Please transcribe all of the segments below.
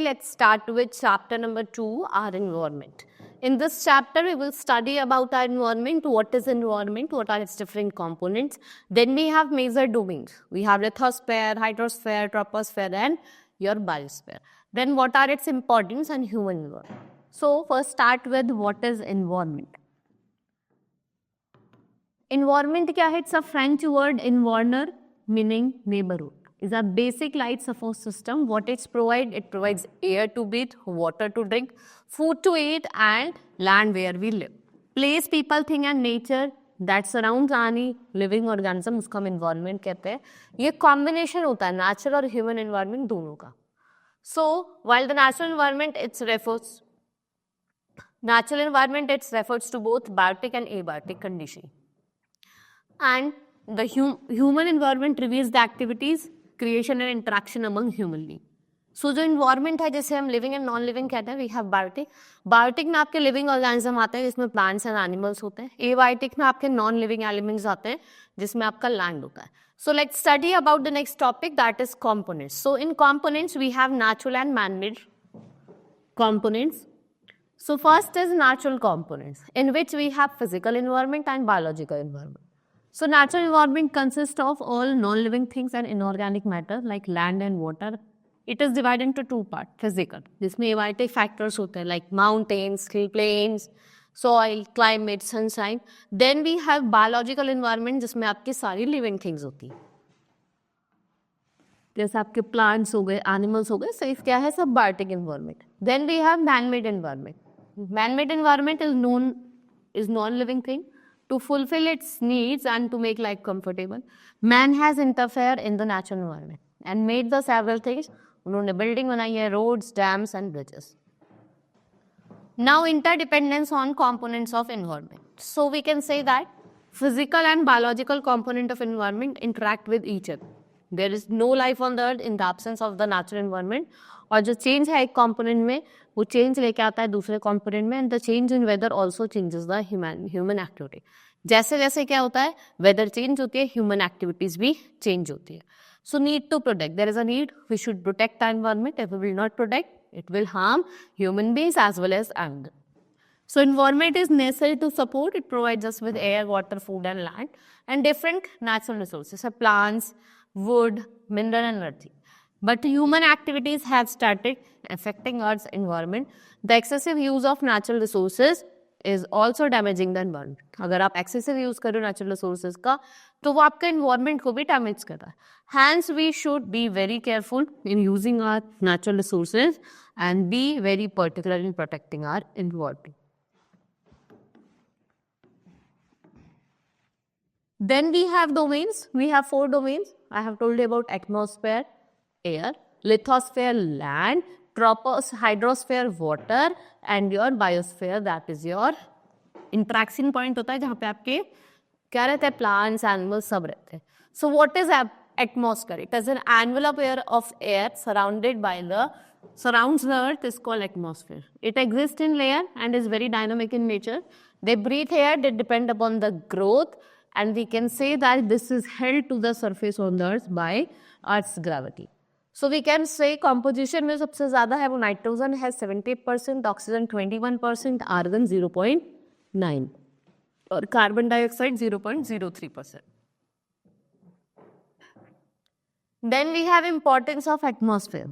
let's start with chapter number 2, our environment. In this chapter, we will study about our environment, what is environment, what are its different components. Then we have major domains. We have lithosphere, hydrosphere, troposphere, and your biosphere. Then what are its importance and human environment. So first start with what is environment. Environment क्या है? It's a French word environner meaning neighborhood. Is a basic life support system. What it provides air to breathe, water to drink, food to eat, and land where we live. Place, people, thing and nature that surrounds any living organism, उसको हम environment कहते हैं. ये combination होता है natural और human environment दोनों का. So while the natural environment it refers to both biotic and abiotic condition. And the human environment reveals the activities, creation and interaction among human beings. So जो environment है जैसे हम living and non-living कहते हैं, we have biotic. Biotic में आपके living organism आते हैं जिसमें plants and animals होते हैं. Abiotic में आपके non-living elements आते हैं जिसमें आपका land होता है. So let's study about the next topic, that is components. So in components we have natural and man-made components. So first is natural components in which we have physical environment and biological environment. So natural environment consists of all non-living things and inorganic matter like land and water. It is divided into two parts. Physical, जिसमें abiotic factors होते हैं like mountains, plains, soil, climate, sunshine. Then we have biological environment जिसमें आपकी सारी living things होती हैं. जैसे आपके plants हो गए, animals हो गए, so इस क्या है सब biotic environment. Then we have man-made environment. Man-made environment is non-living thing. To fulfill its needs and to make life comfortable, man has interfered in the natural environment and made the several things. उन्होंने building बनाई है, roads, dams and bridges. Now interdependence on components of environment. So we can say that physical and biological component of environment interact with each other. There is no life on the earth in the absence of the natural environment. और जो change है एक component में वो change लेके आता है दूसरे component में, and the change in weather also changes the human activity. जैसे जैसे क्या होता है weather change होती है, human activities भी change होती है. So need to protect. There is a need. We should protect the environment. If we will not protect, it will harm human beings as well as animals. So environment is necessary to support. It provides us with air, water, food and land and different natural resources, so plants, wood, mineral and earth. But human activities have started affecting Earth's environment. The excessive use of natural resources is also damaging the environment. अगर आप excessive use करो natural resources का, तो वो आपके environment को भी damage कर रहा है. Hence, we should be very careful in using our natural resources and be very particular in protecting our environment. Then we have domains. We have 4 domains. I have told you about atmosphere, air, lithosphere, land, hydrosphere, water, and your biosphere, that is your interaction point होता है जहाँ पे आपके क्या रहते हैं plants, animals सब रहते हैं. So what is atmosphere? It is an envelope of air surrounds the earth is called atmosphere. It exists in layer and is very dynamic in nature. They breathe air, they depend upon the growth, and we can say that this is held to the surface on the earth by Earth's gravity. So we can say composition में सबसे ज़्यादा है वो nitrogen है 70%, oxygen 21%, argon 0.9 और carbon dioxide 0.03%. Then we have importance of atmosphere.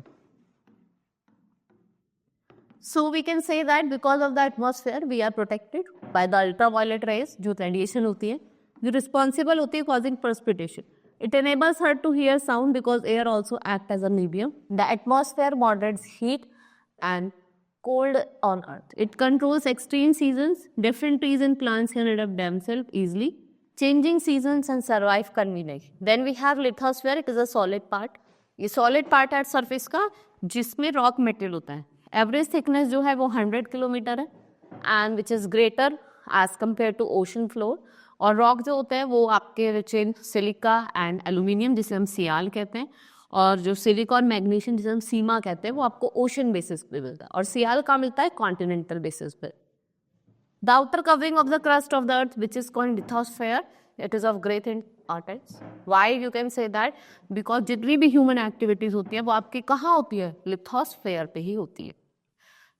So we can say that because of the atmosphere we are protected by the ultraviolet rays जो radiation होती है जो responsible होती है causing precipitation. It enables her to hear sound because air also acts as a medium. The atmosphere moderates heat and cold on earth. It controls extreme seasons. Different trees and plants can adapt themselves easily. Changing seasons and survive conveniently. Then we have lithosphere. It is a solid part. ये solid part है surface का जिसमें rock material होता है. Average thickness जो है वो 100 kilometre है and which is greater as compared to ocean floor. और रॉक जो होते हैं वो आपके rich in silica and aluminium जिसे हम सियाल कहते हैं और जो सिलिका और मैग्नीशियम जिसे हम सीमा कहते हैं वो आपको ओशन बेसिस पे मिलता है और सियाल का मिलता है कॉन्टिनेंटल बेसिस पे. The outer covering of the crust of the earth which is called lithosphere, it is of great arteries. Why you can say that? Because जितनी भी human activities होती है वो आपकी कहाँ होती है? Lithosphere पे ही होती है.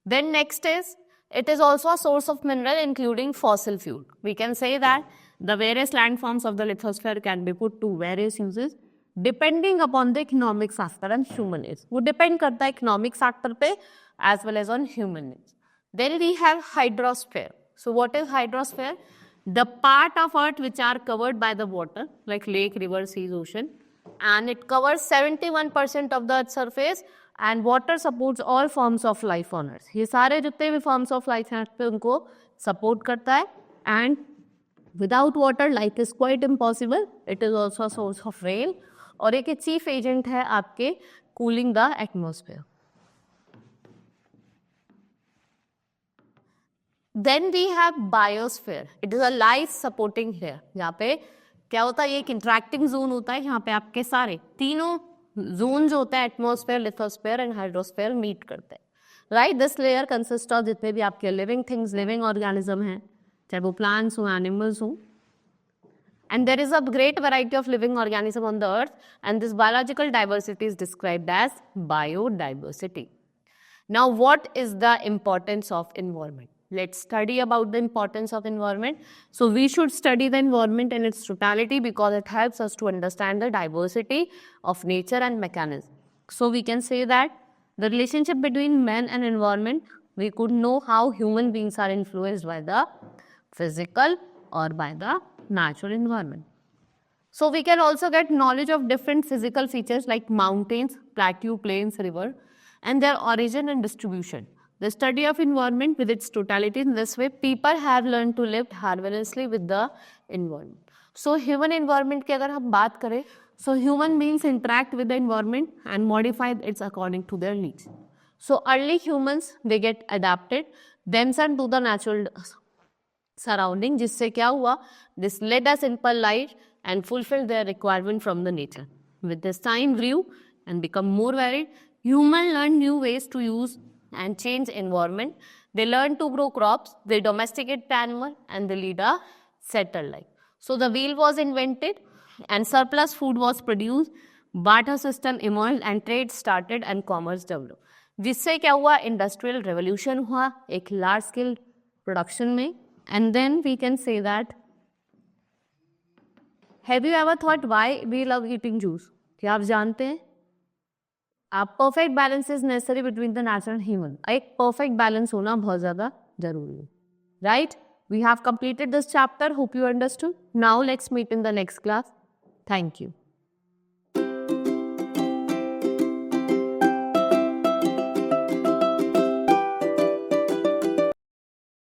Then next is, it is also a source of mineral including fossil fuel. We can say that the various landforms of the lithosphere can be put to various uses depending upon the economic factor and human needs. वो depend करता है economic factor पे as well as on human needs. Then we have hydrosphere. So what is hydrosphere? The part of earth which are covered by the water, like lake, river, seas, ocean, and it covers 71% of the earth's surface, and water supports all forms of life on earth. ये सारे जितने भी forms of life हैं पे उनको support करता है, and without water life is quite impossible. It is also a source of rain, और एक chief agent है आपके cooling the atmosphere. Then we have biosphere. It is a life supporting layer. यहाँ पे क्या होता है, ये एक इंटरेक्टिंग जोन होता है, यहाँ पे आपके सारे तीनों जोन जो होता है atmosphere, lithosphere and hydrosphere meet करते हैं, right. This layer consist of जितने भी आपके लिविंग थिंग्स, लिविंग ऑर्गेनिज्म हैं, चाहे वो प्लांट्स हो, एनिमल्स हो, and there is a great variety of living organism on the earth, and this biological diversity is described as biodiversity. Now what is the importance of environment? Let's study about the importance of environment. So we should study the environment in its totality because it helps us to understand the diversity of nature and mechanism. So we can say that the relationship between man and environment, we could know how human beings are influenced by the physical or by the natural environment. So we can also get knowledge of different physical features like mountains, plateau, plains, river, and their origin and distribution. The study of environment with its totality, in this way people have learned to live harmoniously with the environment. So human environment की अगर हम बात करें, so human beings interact with the environment and modify it according to their needs. So early humans, they get adapted themselves to the natural surrounding, जिससे क्या हुआ, this led a simple life and fulfilled their requirement from the nature. With this time grew and become more varied, humans learned new ways to use and change environment. They learn to grow crops, they domesticate animal, and they lead a settled life. So the wheel was invented and surplus food was produced, barter system emerged and trade started and commerce developed. जिससे क्या हुआ, industrial revolution हुआ एक large scale production में. And then we can say that, have you ever thought why we love eating juice? क्या आप जानते हैं? आप perfect balance is necessary between the natural and human. एक परफेक्ट बैलेंस होना बहुत ज़्यादा जरूरी है, right. We have completed this chapter. Hope you understood. Now let's meet in the next class. Thank you.